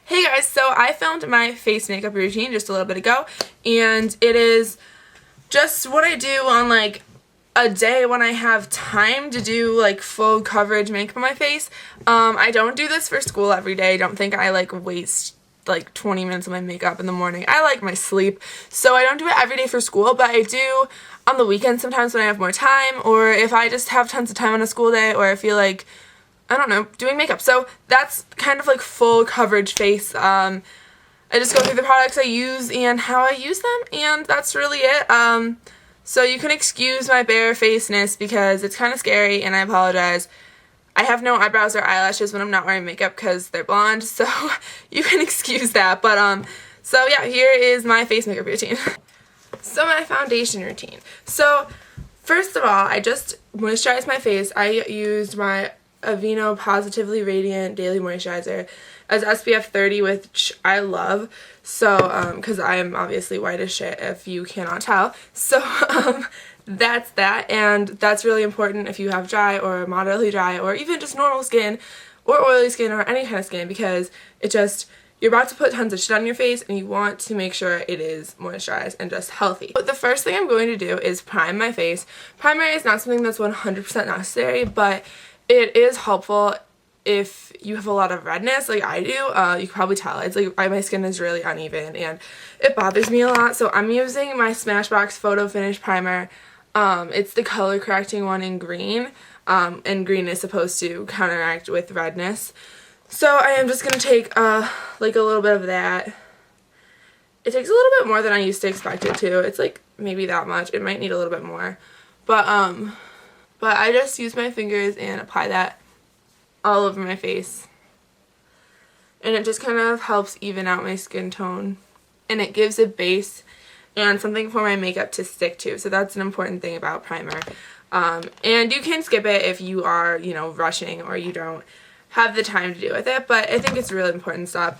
Hey guys, so I filmed my face makeup routine just a little bit ago, and it is just what I do on like a day when I have time to do like full coverage makeup on my face. I don't do this for school every day. I don't think I like waste like 20 minutes of my makeup in the morning. I like my sleep, so I don't do it every day for school, but I do on the weekends sometimes when I have more time, or if I just have tons of time on a school day, or I feel like I don't know, doing makeup. So that's kind of like full coverage face. I just go through the products I use and how I use them, and that's really it. So you can excuse my bare-facedness because it's kind of scary, and I apologize. I have no eyebrows or eyelashes when I'm not wearing makeup because they're blonde, so you can excuse that. But so yeah, here is my face makeup routine. So my foundation routine. So first of all, I just moisturize my face. I used my Aveeno Positively Radiant Daily Moisturizer as SPF 30, which I love, so because I am obviously white as shit if you cannot tell. So that's that, and that's really important if you have dry or moderately dry or even just normal skin or oily skin or any kind of skin, because it just, you're about to put tons of shit on your face and you want to make sure it is moisturized and just healthy. But the first thing I'm going to do is prime my face. Primer is not something that's 100% necessary, but it is helpful if you have a lot of redness like I do. You can probably tell it's like my skin is really uneven and it bothers me a lot, so I'm using my Smashbox Photo Finish Primer. It's the color correcting one in green, and green is supposed to counteract with redness. So I am just going to take like a little bit of that. It takes a little bit more than I used to expect it to. It's like maybe that much. It might need a little bit more. But I just use my fingers and apply that all over my face. And it just kind of helps even out my skin tone. And it gives a base and something for my makeup to stick to. So that's an important thing about primer. And you can skip it if you are, you know, rushing or you don't have the time to do with it. But I think it's a really important step.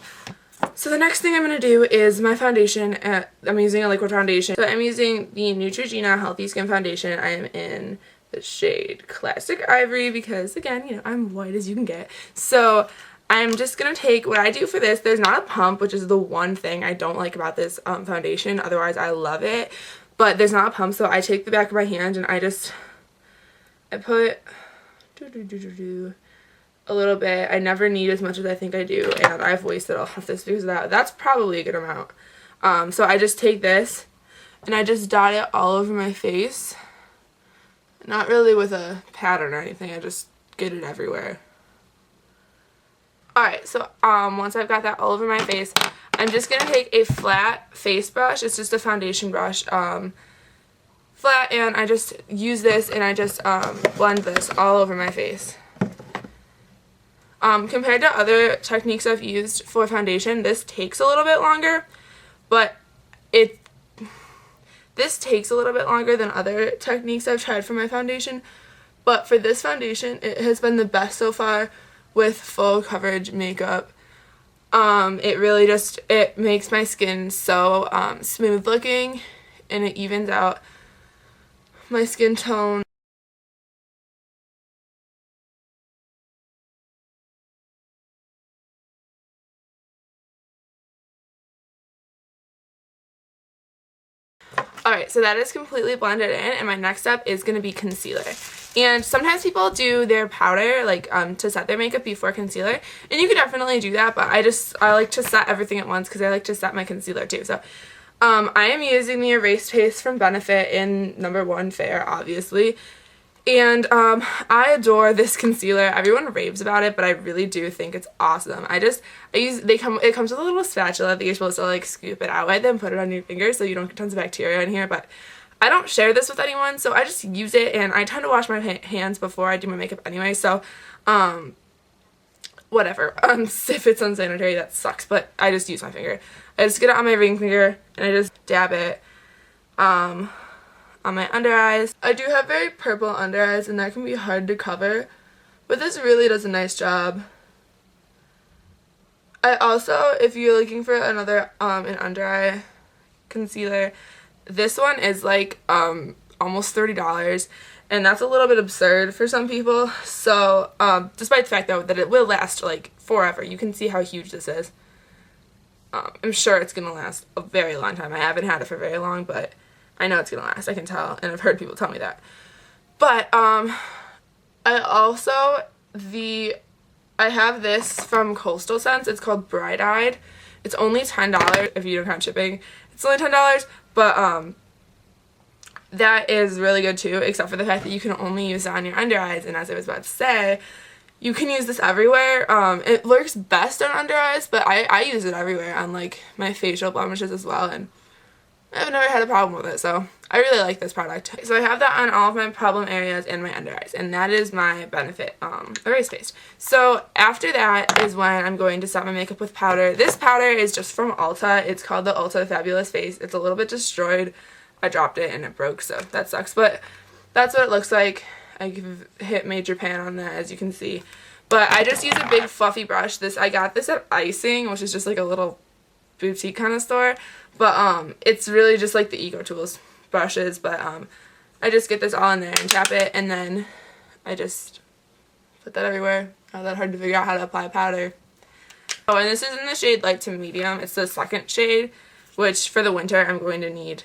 So the next thing I'm going to do is my foundation. I'm using a liquid foundation. So I'm using the Neutrogena Healthy Skin Foundation. I am in the shade Classic Ivory because, again, you know, I'm white as you can get. So I'm just going to take, what I do for this, there's not a pump, which is the one thing I don't like about this foundation. Otherwise, I love it. But there's not a pump, so I take the back of my hand and I put a little bit. I never need as much as I think I do, and I've wasted all of this because of that. That's probably a good amount. So I just take this and I just dot it all over my face. Not really with a pattern or anything, I just get it everywhere. Alright, so once I've got that all over my face, I'm just going to take a flat face brush. It's just a foundation brush, flat, and I just use this and I just blend this all over my face. Compared to other techniques I've used for foundation, this takes a little bit longer, but this takes a little bit longer than other techniques I've tried for my foundation, but for this foundation, it has been the best so far with full coverage makeup. It really just, it makes my skin so smooth looking, and it evens out my skin tone. Alright, so that is completely blended in, and my next step is going to be concealer. And sometimes people do their powder, like, to set their makeup before concealer, and you can definitely do that, but I like to set everything at once because I like to set my concealer too. So, I am using the Erase Paste from Benefit in No. 1 Fair, obviously. And I adore this concealer. Everyone raves about it, but I really do think it's awesome. It comes with a little spatula that you're supposed to like scoop it out with and put it on your fingers so you don't get tons of bacteria in here, but I don't share this with anyone, so I just use it, and I tend to wash my hands before I do my makeup anyway, so whatever. If it's unsanitary, that sucks, but I just use my finger. I just get it on my ring finger and I just dab it on my under eyes. I do have very purple under eyes, and that can be hard to cover, but this really does a nice job. I also, if you're looking for another an under eye concealer, this one is like almost $30, and that's a little bit absurd for some people. So despite the fact though that it will last like forever, you can see how huge this is. I'm sure it's going to last a very long time. I haven't had it for very long, but I know it's going to last. I can tell, and I've heard people tell me that. But I also, I have this from Coastal Scents. It's called Bright Eyed. It's only $10 if you don't count shipping. It's only $10, but that is really good too, except for the fact that you can only use it on your under eyes, and as I was about to say, you can use this everywhere. It works best on under eyes, but I use it everywhere on like my facial blemishes as well, and I've never had a problem with it, so I really like this product. So I have that on all of my problem areas and my under eyes, and that is my Benefit Erase Paste. So after that is when I'm going to set my makeup with powder. This powder is just from Ulta. It's called the Ulta Fabulous Face. It's a little bit destroyed. I dropped it and it broke, so that sucks, but that's what it looks like. I've hit major pan on that, as you can see. But I just use a big fluffy brush. I got this at Icing, which is just like a little boutique kind of store. But it's really just like the Ego Tools brushes. But I just get this all in there and tap it, and then I just put that everywhere. Not that hard to figure out how to apply powder. Oh, and this is in the shade light to medium. It's the second shade, which for the winter I'm going to need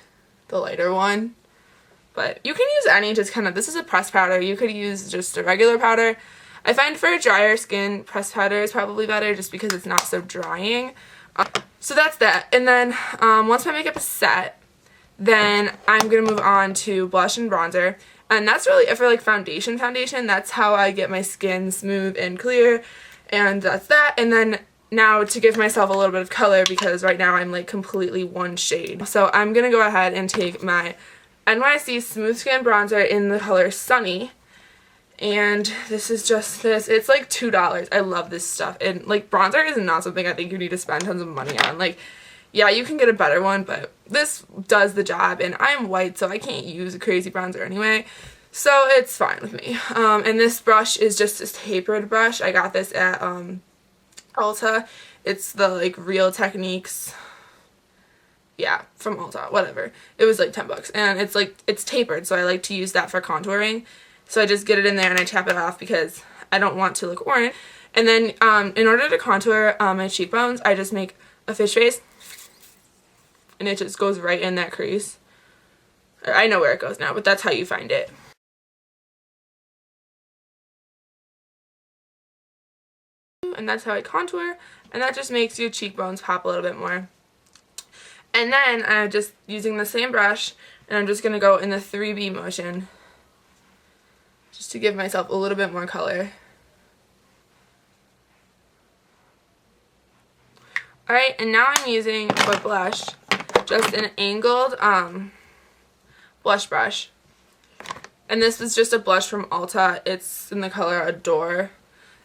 the lighter one. But you can use any, just kind of, this is a pressed powder. You could use just a regular powder. I find for drier skin, pressed powder is probably better just because it's not so drying. So that's that. And then once my makeup is set, then I'm going to move on to blush and bronzer. And that's really it for like foundation. That's how I get my skin smooth and clear. And that's that. And then now to give myself a little bit of color, because right now I'm like completely one shade. So I'm going to go ahead and take my NYC Smooth Skin Bronzer in the color Sunny. And this is just this. It's like $2. I love this stuff. And like bronzer is not something I think you need to spend tons of money on. Like, yeah, you can get a better one, but this does the job. And I'm white, so I can't use a crazy bronzer anyway. So it's fine with me. And this brush is just this tapered brush. I got this at Ulta. It's the like Real Techniques. Yeah, from Ulta, whatever. It was like $10, and it's like, it's tapered, so I like to use that for contouring. So I just get it in there and I tap it off because I don't want to look orange. And then in order to contour my cheekbones, I just make a fish face, and it just goes right in that crease. I know where it goes now, but that's how you find it. And that's how I contour, and that just makes your cheekbones pop a little bit more. And then I'm just using the same brush, and I'm just going to go in the 3B motion just to give myself a little bit more color. Alright, and now I'm using for blush just an angled blush brush. And this is just a blush from Ulta. It's in the color Adore.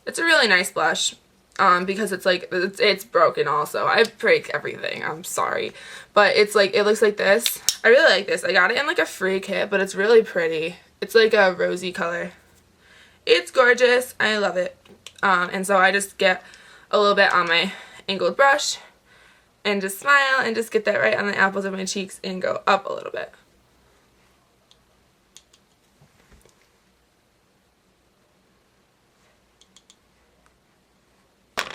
It's a really nice blush. Because it's like, it's broken also. I break everything, I'm sorry. But it's like, it looks like this. I really like this. I got it in like a free kit, but it's really pretty. It's like a rosy color. It's gorgeous. I love it. And so I just get a little bit on my angled brush and just smile and just get that right on the apples of my cheeks and go up a little bit.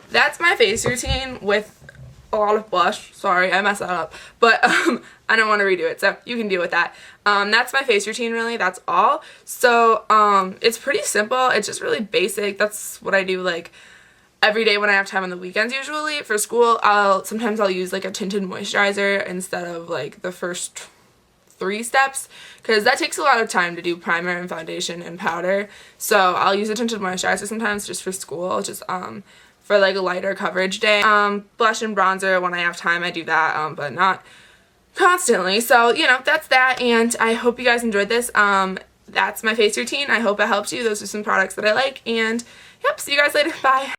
That's my face routine with a lot of blush. Sorry, I messed that up. But I don't want to redo it, so you can deal with that. That's my face routine, really. That's all. So it's pretty simple. It's just really basic. That's what I do like every day when I have time on the weekends usually. For school, sometimes I'll use like a tinted moisturizer instead of like the first 3 steps, because that takes a lot of time to do primer and foundation and powder. So I'll use a tinted moisturizer sometimes just for school, just for like a lighter coverage day. Blush and bronzer when I have time, I do that, but not constantly. So, you know, that's that, and I hope you guys enjoyed this. That's my face routine. I hope it helped you. Those are some products that I like, and yep, see you guys later. Bye.